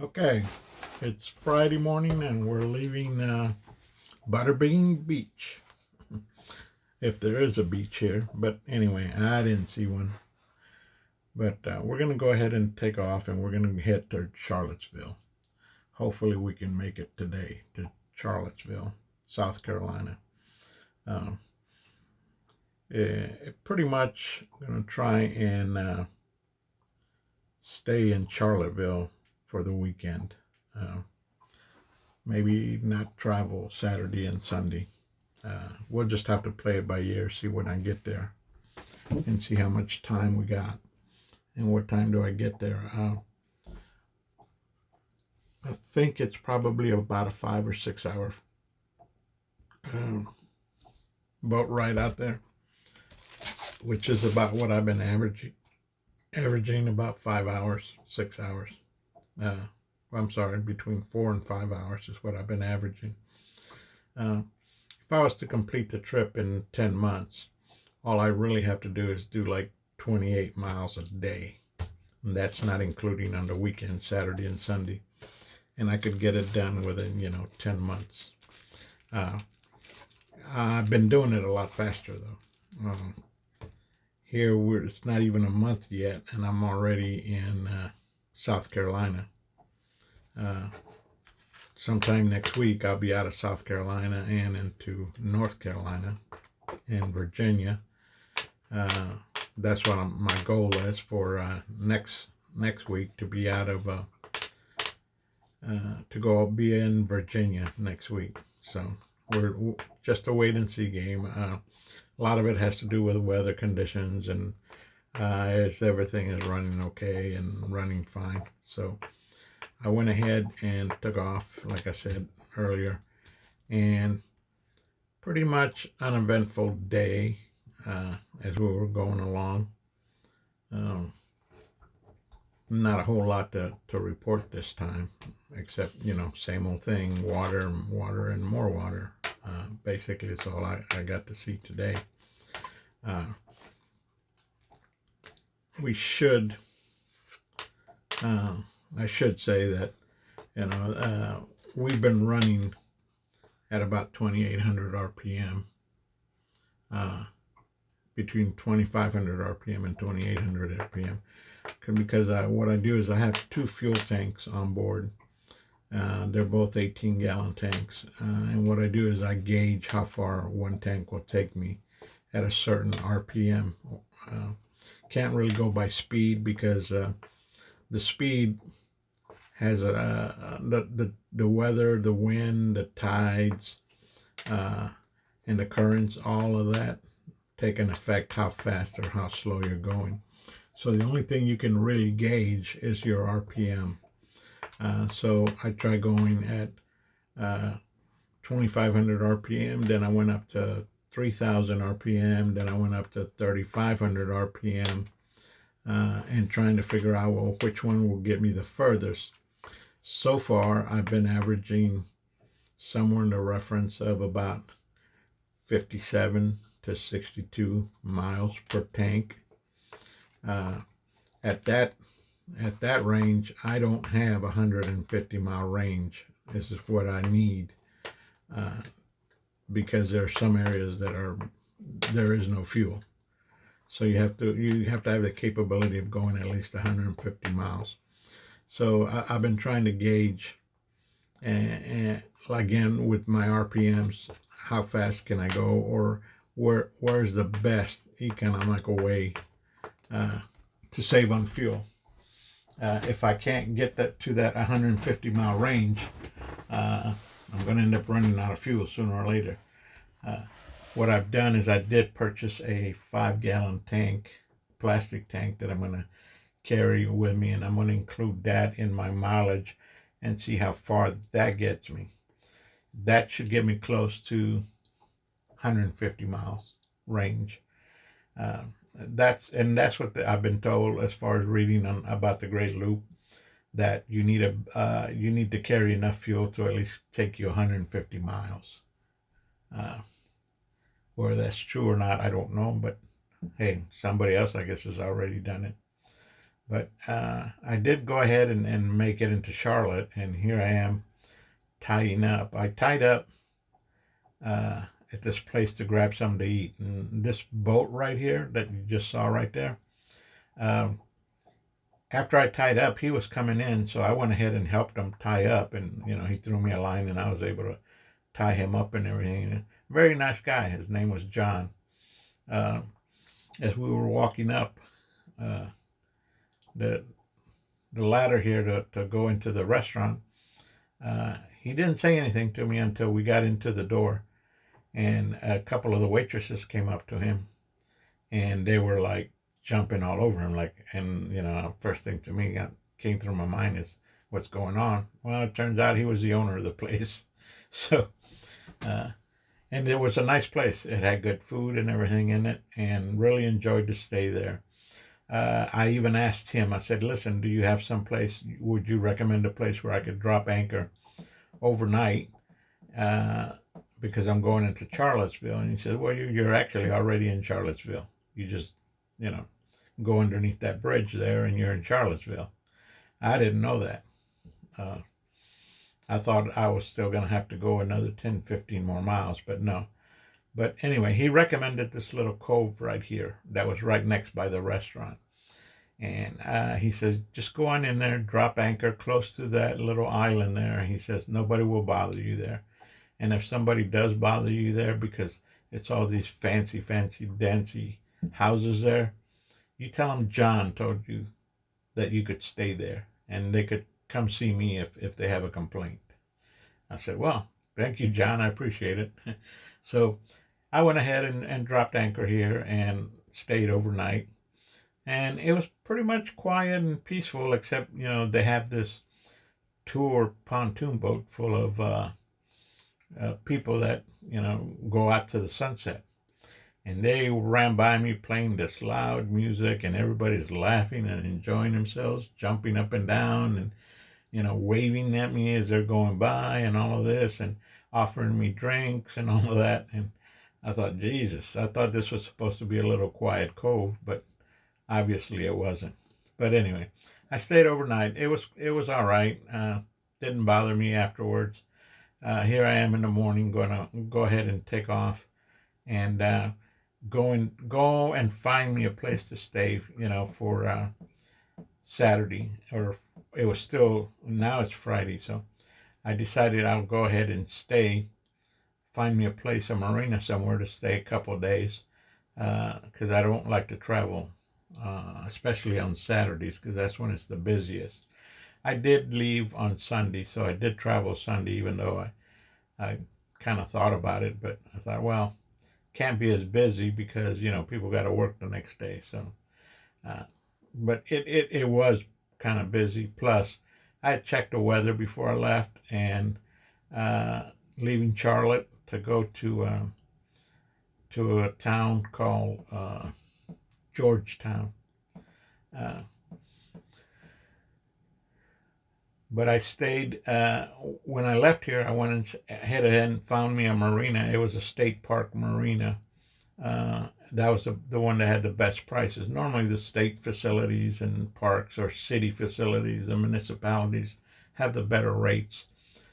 Okay, it's Friday morning and we're leaving Butterbean Beach, if there is a beach here. But anyway, I didn't see one. But we're going to go ahead and take off and we're going to head to Charlottesville. Hopefully, we can make it today to Charlottesville, South Carolina. Um, Pretty much going to try and stay in Charlottesville for the weekend. Uh, Maybe not travel Saturday and Sunday. We'll just have to play it by ear, see when I get there, and see how much time we got, and what time do I get there. I think it's probably about a 5 or 6 hour um, boat ride out there, which is about what I've been averaging about 5 hours, 6 hours. Uh, I'm sorry, between 4 and 5 hours is what I've been averaging. Uh, if I was to complete the trip in 10 months, all I really have to do is do like 28 miles a day. And that's not including on the weekend, Saturday and Sunday. And I could get it done within, 10 months. Uh, I've been doing it a lot faster though. Here, it's not even a month yet, and I'm already in South Carolina. Uh, Sometime next week, I'll be out of South Carolina and into North Carolina and Virginia. That's what my goal is for next week, to be out of to go be in Virginia next week. So we're just a wait and see game. A lot of it has to do with weather conditions and as everything is running okay and running fine. So I went ahead and took off, like I said earlier, and pretty much uneventful day as we were going along. Um, Not a whole lot to report this time, except, same old thing, water, water, and more water. Basically, it's all I got to see today. Uh, we should, I should say that, we've been running at about 2,800 RPM, between 2,500 RPM and 2,800 RPM. Because what I do is I have two fuel tanks on board. They're both 18-gallon tanks. And what I do is I gauge how far one tank will take me at a certain RPM. Can't really go by speed because the speed has the weather, the wind, the tides, and the currents, all of that take an effect how fast or how slow you're going. So the only thing you can really gauge is your RPM. So I try going at 2,500 RPM, then I went up to 3,000 RPM, then I went up to 3,500 RPM, and trying to figure out, well, which one will get me the furthest. So far, I've been averaging somewhere in the reference of about 57 to 62 miles per tank. At that range, I don't have a 150-mile range. This is what I need, because there are some areas there is no fuel. So you have to have the capability of going at least 150 miles. So I've been trying to gauge, and again with my RPMs, how fast can I go, or where's the best economical way to save on fuel. If I can't get that to that 150-mile range, I'm going to end up running out of fuel sooner or later. What I've done is I did purchase a 5-gallon tank, plastic tank, that I'm going to carry with me, and I'm going to include that in my mileage and see how far that gets me. That should get me close to 150 miles range. That's what I've been told as far as reading about the Great Loop, that you need to carry enough fuel to at least take you 150 miles. Whether that's true or not, I don't know, but hey, somebody else I guess has already done it. But I did go ahead and make it into Charlotte, and here I am tying up. I tied up uh, at this place to grab something to eat. And this boat right here that you just saw right there, um, after I tied up, he was coming in, so I went ahead and helped him tie up. And, he threw me a line, and I was able to tie him up and everything. Very nice guy. His name was John. Uh, as we were walking up uh, the ladder here to go into the restaurant, he didn't say anything to me until we got into the door, and a couple of the waitresses came up to him, and they were like jumping all over him, like, and first thing to me came through my mind is, what's going on? Well, it turns out he was the owner of the place. So, uh, and it was a nice place. It had good food and everything in it, and really enjoyed to stay there. I even asked him, I said, listen, do you have some place, would you recommend a place where I could drop anchor overnight? Uh, because I'm going into Charlottesville. And he said, well, you're actually already in Charlottesville. You just, go underneath that bridge there and you're in Charlottesville. I didn't know that. Uh, I thought I was still going to have to go another 10, 15 more miles, but no. But anyway, he recommended this little cove right here that was right next by the restaurant. And he says, just go on in there, drop anchor close to that little island there. He says, nobody will bother you there. And if somebody does bother you there because it's all these fancy, dancy houses there, you tell them John told you that you could stay there and they could come see me if they have a complaint. I said, well, thank you, John. I appreciate it. So I went ahead and dropped anchor here and stayed overnight. And it was pretty much quiet and peaceful, except, they have this tour pontoon boat full of people that, go out to the sunset. And they ran by me playing this loud music, and everybody's laughing and enjoying themselves, jumping up and down and, waving at me as they're going by and all of this, and offering me drinks and all of that. And I thought, Jesus, I thought this was supposed to be a little quiet cove, but obviously it wasn't. But anyway, I stayed overnight. It was all right. Didn't bother me afterwards. Here I am in the morning, going to go ahead and take off and go and find me a place to stay, for Saturday. Or it was still, now it's Friday, so I decided I'll go ahead and find me a place, a marina somewhere to stay a couple of days, because I don't like to travel, especially on Saturdays, because that's when it's the busiest. I did leave on Sunday, so I did travel Sunday, even though I kind of thought about it, but I thought, well, can't be as busy because, people got to work the next day. So, but it was kind of busy. Plus, I had checked the weather before I left, and leaving Charlotte to go to a town called Georgetown. But I stayed, when I left here, I went ahead and found me a marina. It was a state park marina. That was the one that had the best prices. Normally the state facilities and parks or city facilities and municipalities have the better rates.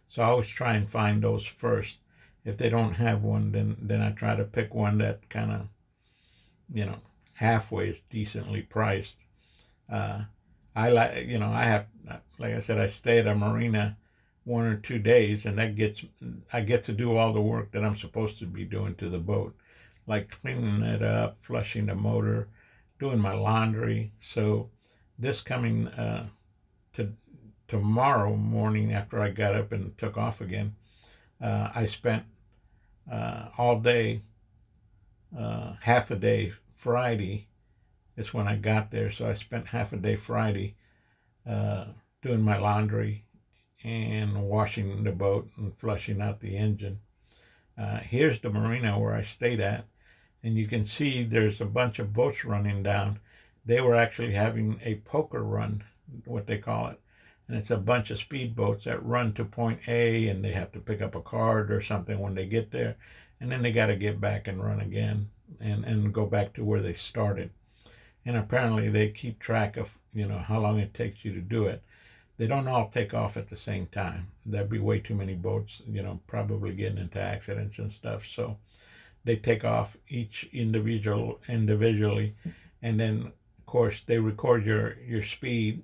So I always try and find those first. If they don't have one, then I try to pick one that kind of, halfway is decently priced. I like I said, I stay at a marina 1 or 2 days, and I get to do all the work that I'm supposed to be doing to the boat, like cleaning it up, flushing the motor, doing my laundry. So this coming to tomorrow morning, after I got up and took off again, I spent all day, half a day Friday is when I got there. So I spent half a day Friday doing my laundry and washing the boat and flushing out the engine. Here's the marina where I stayed at, and you can see there's a bunch of boats running down. They were actually having a poker run, what they call it. And it's a bunch of speedboats that run to point A, and they have to pick up a card or something when they get there. And then they got to get back and run again and go back to where they started. and apparently they keep track of, you know, how long it takes you to do it. They don't all take off at the same time. There'd be way too many boats, you know, probably getting into accidents and stuff. So they take off each individually, and then of course they record your speed.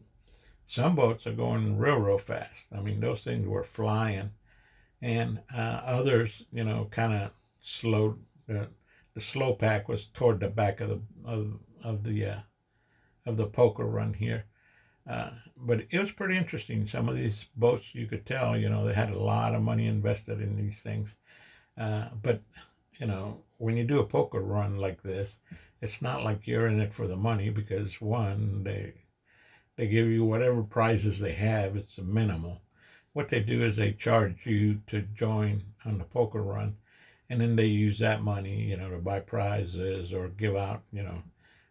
Some boats are going real fast. I mean, those things were flying, and others, you know, kind of slowed. The slow pack was toward the back of the poker run here. But it was pretty interesting. Some of these boats, you could tell, you know, they had a lot of money invested in these things. But you know, when you do a poker run like this, it's not like you're in it for the money, because one, they give you whatever prizes they have. It's minimal. What they do is they charge you to join on the poker run, and then they use that money, you know, to buy prizes or give out, you know,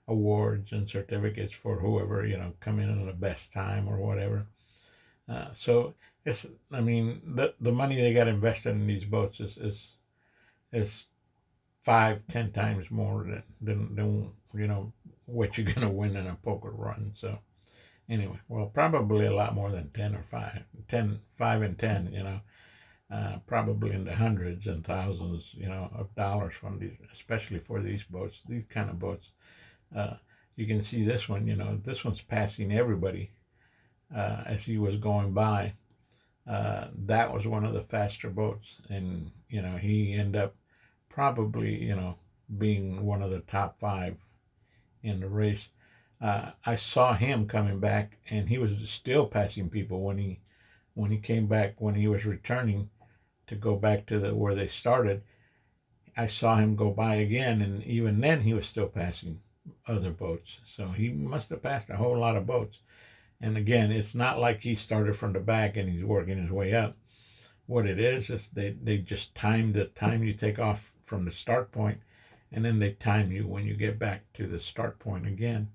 awards and certificates for whoever, you know, come in on the best time or whatever. So it's, I mean, the money they got invested in these boats is 5-10 times more than you know what you're gonna win in a poker run. So anyway, well, probably a lot more than 10 or 5, 10, 5 and 10, you know, probably in the hundreds and thousands, you know, of dollars from these, especially for these boats, these kind of boats. Uh, you can see this one, you know, this one's passing everybody as he was going by. That was one of the faster boats, and you know, he ended up probably, you know, being one of the top 5 in the race. I saw him coming back, and he was still passing people when he came back, when he was returning to go back to the where they started. I saw him go by again, and even then he was still passing other boats. So he must have passed a whole lot of boats. And again, it's not like he started from the back and he's working his way up. What it is they just time the time you take off from the start point, and then they time you when you get back to the start point again.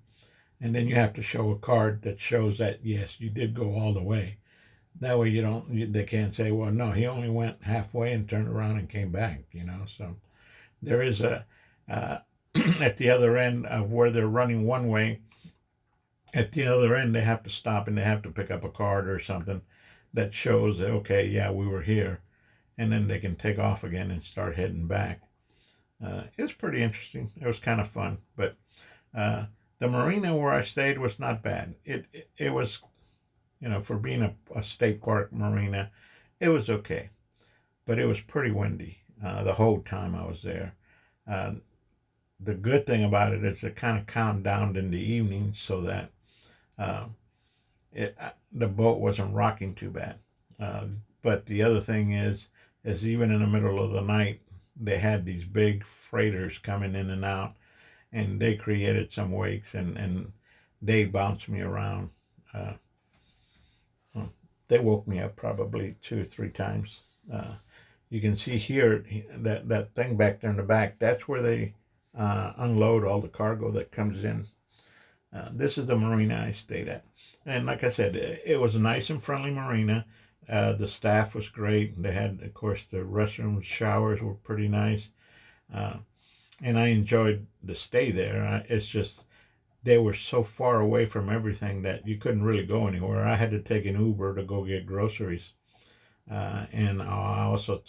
And then you have to show a card that shows that, yes, you did go all the way. That way they can't say, well, no, he only went halfway and turned around and came back, you know. So there is a, at the other end of where they're running one way, at the other end, they have to stop and they have to pick up a card or something that shows that, okay, yeah, we were here. And then they can take off again and start heading back. It's pretty interesting. It was kind of fun. But the marina where I stayed was not bad. It was, you know, for being a state park marina, it was okay. But it was pretty windy the whole time I was there. The good thing about it is it kind of calmed down in the evening, so that uh, the boat wasn't rocking too bad. But the other thing is even in the middle of the night, they had these big freighters coming in and out, and they created some wakes, and they bounced me around. Uh, they woke me up probably 2 or 3 times. You can see here that thing back there in the back. That's where they unload all the cargo that comes in. This is the marina I stayed at, and like I said, it was a nice and friendly marina. The staff was great. They had, of course, the restrooms, showers were pretty nice, and I enjoyed the stay there. It's just they were so far away from everything that you couldn't really go anywhere. I had to take an Uber to go get groceries, and I also had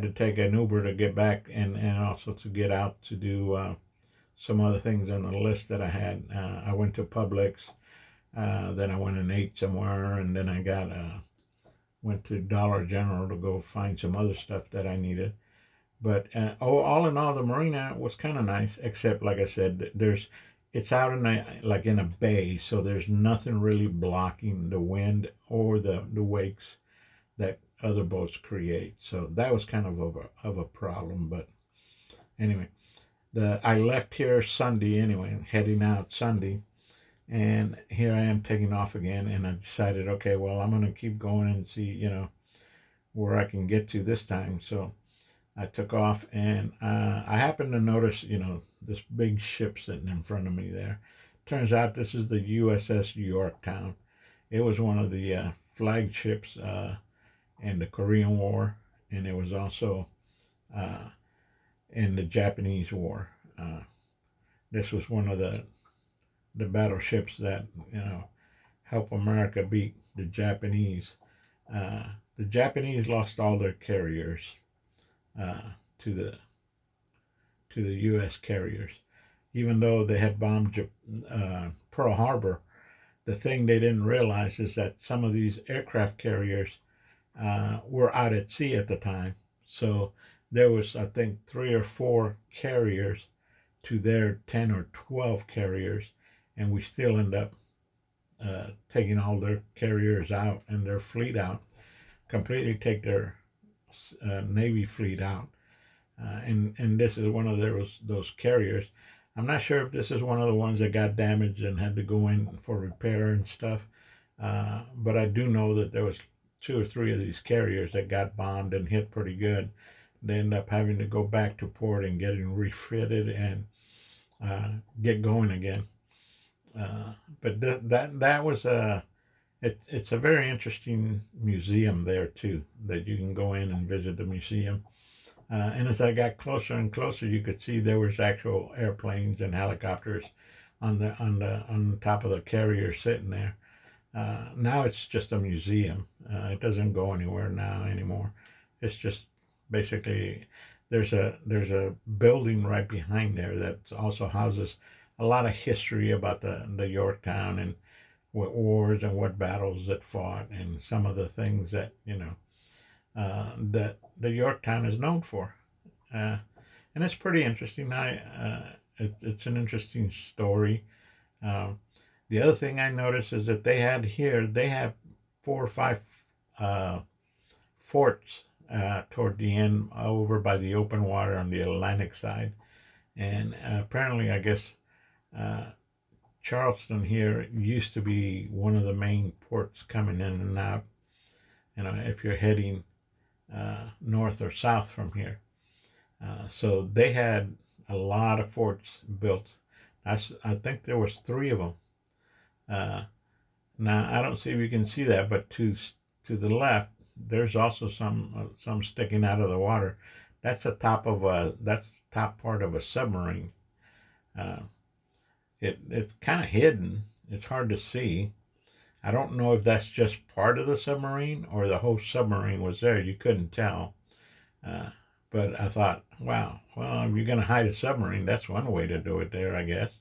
to take an Uber to get back, and also to get out to do some other things on the list that I had. I went to Publix, then I went and ate somewhere, and then I went to Dollar General to go find some other stuff that I needed. But all in all, the marina was kind of nice, except like I said, it's out in in a bay, so there's nothing really blocking the wind or the wakes that other boats create. So that was kind of a problem. But anyway, I left here Sunday anyway, heading out Sunday, and here I am taking off again. And I decided, okay, well, I'm gonna keep going and see, you know, where I can get to this time. So I took off, and I happened to notice, you know, this big ship sitting in front of me there. Turns out this is the USS Yorktown. It was one of the flagships in the Korean War, and it was also in the Japanese War. this was one of the battleships that, you know, help America beat the Japanese. Uh, the Japanese lost all their carriers uh, to the U.S. carriers, even though they had bombed Pearl Harbor. The thing they didn't realize is that some of these aircraft carriers were out at sea at the time, so there was, I think, 3 or 4 carriers to their 10 or 12 carriers, and we still end up taking all their carriers out and their fleet out, completely take their Navy fleet out. And this is one of those carriers. I'm not sure if this is one of the ones that got damaged and had to go in for repair and stuff, but I do know that there was 2 or 3 of these carriers that got bombed and hit pretty good. They end up having to go back to port and getting refitted and get going again. But that was it's a very interesting museum there too, that you can go in and visit the museum. And as I got closer and closer, you could see there was actual airplanes and helicopters on the top of the carrier sitting there. Now it's just a museum. It doesn't go anywhere now anymore. It's just basically there's a building right behind there that also houses a lot of history about the Yorktown and what wars and what battles it fought and some of the things that, you know, that the Yorktown is known for. Uh, and it's pretty interesting. It's an interesting story. Um, the other thing I noticed is that they have 4 or 5 uh, forts toward the end over by the open water on the Atlantic side. And apparently, I guess uh, Charleston here used to be one of the main ports coming in and out. You know, if you're heading north or south from here. So they had a lot of forts built. I think there was 3 of them. Uh, Now I don't see if you can see that, but to the left, there's also some sticking out of the water. That's the top part of a submarine. Uh, it's kind of hidden. It's hard to see. I don't know if that's just part of the submarine or the whole submarine was there. You couldn't tell. Uh, but I thought, wow, well, if you're going to hide a submarine, that's one way to do it there, I guess.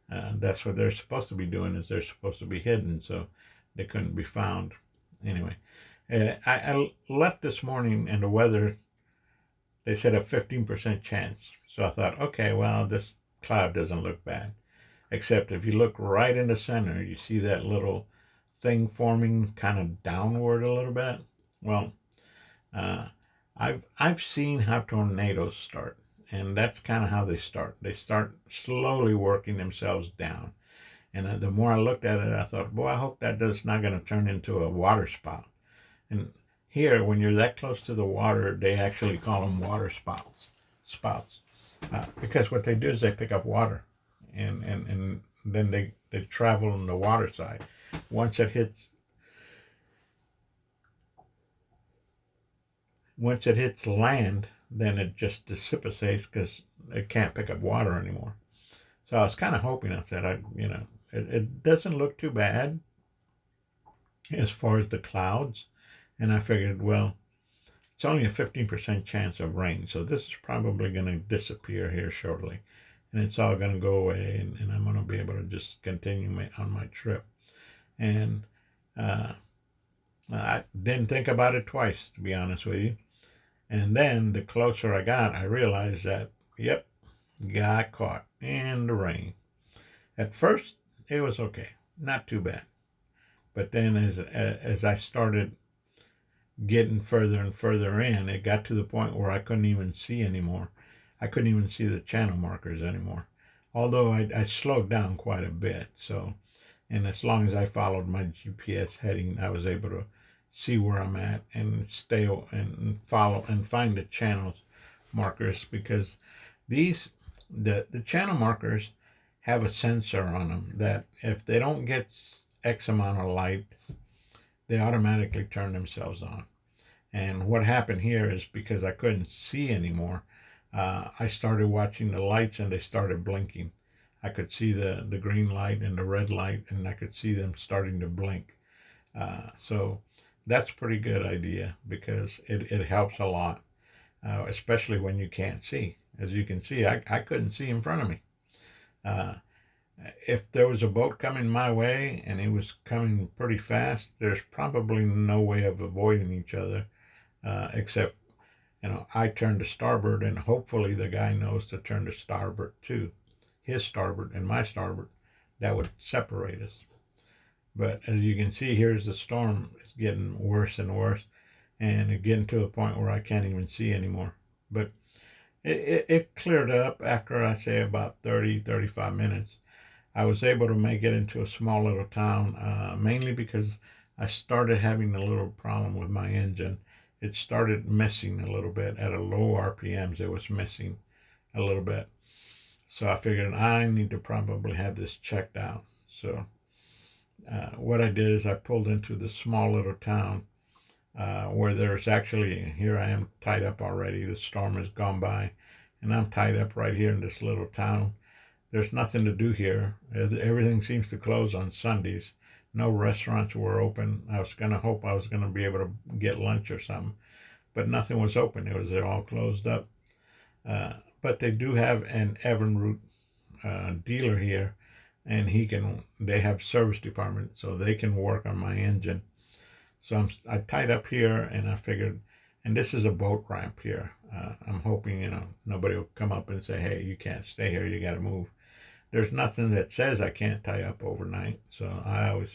That's what they're supposed to be doing, is they're supposed to be hidden, so they couldn't be found. Anyway, I left this morning, and the weather, they said a 15% chance. So I thought, okay, well, this cloud doesn't look bad. Except if you look right in the center, you see that little thing forming kind of downward a little bit. Well, uh, I've seen how tornadoes start, and that's kind of how they start. They start slowly working themselves down. And the more I looked at it, I thought, boy, I hope that does not going to turn into a water spout. And here, when you're that close to the water, they actually call them water spouts, because what they do is they pick up water, and then they travel on the water side. Once it hits land, then it just dissipates because it can't pick up water anymore. So I was kind of hoping, I said, it doesn't look too bad as far as the clouds. And I figured, well, it's only a 15% chance of rain. So this is probably going to disappear here shortly. And it's all going to go away. And I'm going to be able to just continue on my trip. And I didn't think about it twice, to be honest with you. And then the closer I got, I realized that, yep, got caught in the rain. At first, it was okay, not too bad. But then as I started getting further and further in, it got to the point where I couldn't even see anymore. I couldn't even see the channel markers anymore. Although I slowed down quite a bit. So, and as long as I followed my GPS heading, I was able to see where I'm at and stay and follow and find the channel markers, because the channel markers have a sensor on them that if they don't get X amount of light, they automatically turn themselves on. And what happened here is, because I couldn't see anymore, I started watching the lights and they started blinking. I could see the green light and the red light, and I could see them starting to blink. So that's a pretty good idea because it helps a lot, especially when you can't see. As you can see, I couldn't see in front of me. Uh, if there was a boat coming my way and it was coming pretty fast, there's probably no way of avoiding each other, except, I turn to starboard, and hopefully the guy knows to turn to starboard too. His starboard and my starboard, that would separate us. But as you can see, here's the storm. It's getting worse and worse, and it's getting to a point where I can't even see anymore. But it cleared up after, I say, about 30-35 minutes. I was able to make it into a small little town, mainly because I started having a little problem with my engine. It started missing a little bit at a low RPMs. It was missing a little bit. So I figured I need to probably have this checked out. So what I did is I pulled into this small little town where there's actually, here I am tied up already. The storm has gone by, and I'm tied up right here in this little town. There's nothing to do here. Everything seems to close on Sundays. No restaurants were open. I was going to hope I was going to be able to get lunch or something, but nothing was open. It was all closed up. But they do have an Evinrude dealer here, and they have service department, so they can work on my engine. So I tied up here, and I figured, and this is a boat ramp here. I'm hoping, nobody will come up and say, hey, you can't stay here, you got to move. There's nothing that says I can't tie up overnight. So I always,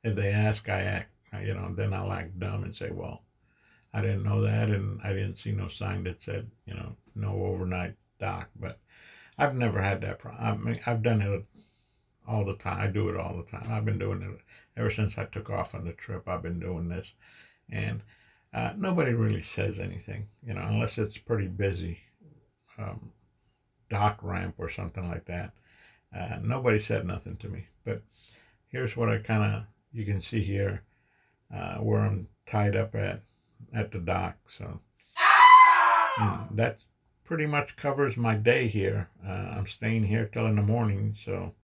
if they ask, I act, then I'll act dumb and say, well, I didn't know that, and I didn't see no sign that said, no overnight dock. But I've never had that problem. I mean, I've done it all the time. I do it all the time. I've been doing it ever since I took off on the trip. I've been doing this, and nobody really says anything, unless it's pretty busy, dock ramp or something like that. Nobody said nothing to me. But here's what you can see here, where I'm tied up at the dock. So that pretty much covers my day here. I'm staying here till in the morning, so